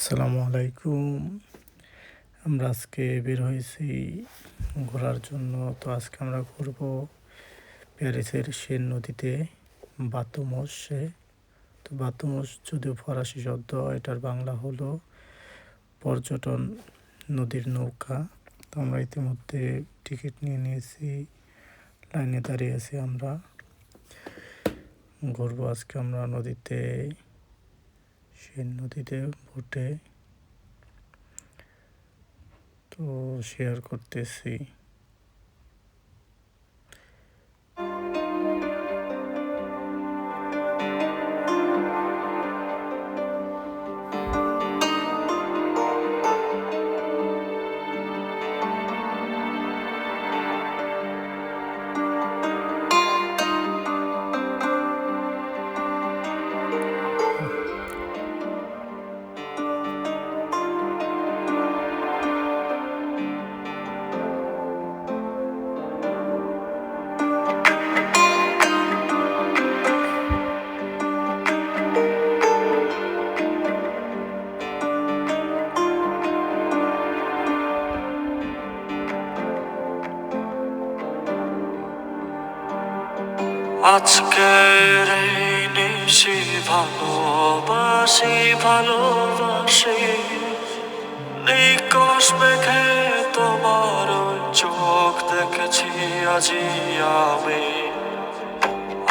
আসসালামু আলাইকুম। আমরা আজকে বের হয়েছি ঘোরার জন্য। তো আজকে আমরা ঘুরব প্যারিসের সেন নদীতে, বাতুমসে। তো বাতুমস যদিও ফরাসি শব্দ, এটার বাংলা হলো পর্যটন নদীর নৌকা। তো আমরা ইতিমধ্যে টিকিট নিয়ে নিয়েছি, লাইনে দাঁড়িয়ে আছি। আমরা ঘুরবো আজকে আমরা নদীতে, সেন নদীতে ভোটে। তো শেয়ার করতেছি। আজকের এই নিশি ভালোবাসি ভালোবাসি, নিকশ মেঘে তোমার ওই চোখ দেখেছি আজি আমি।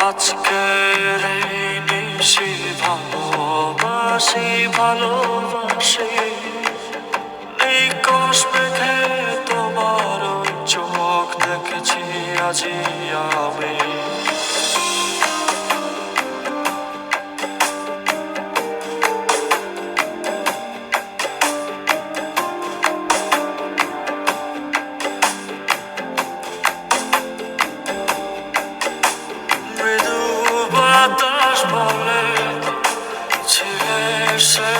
আজকের এই নিশি ভালোবাসি ভালোবাসি, নিকশ মেঘে তোমার ওই চোখ দেখেছি আজি আমি। বাতাস বলে ছিলে সে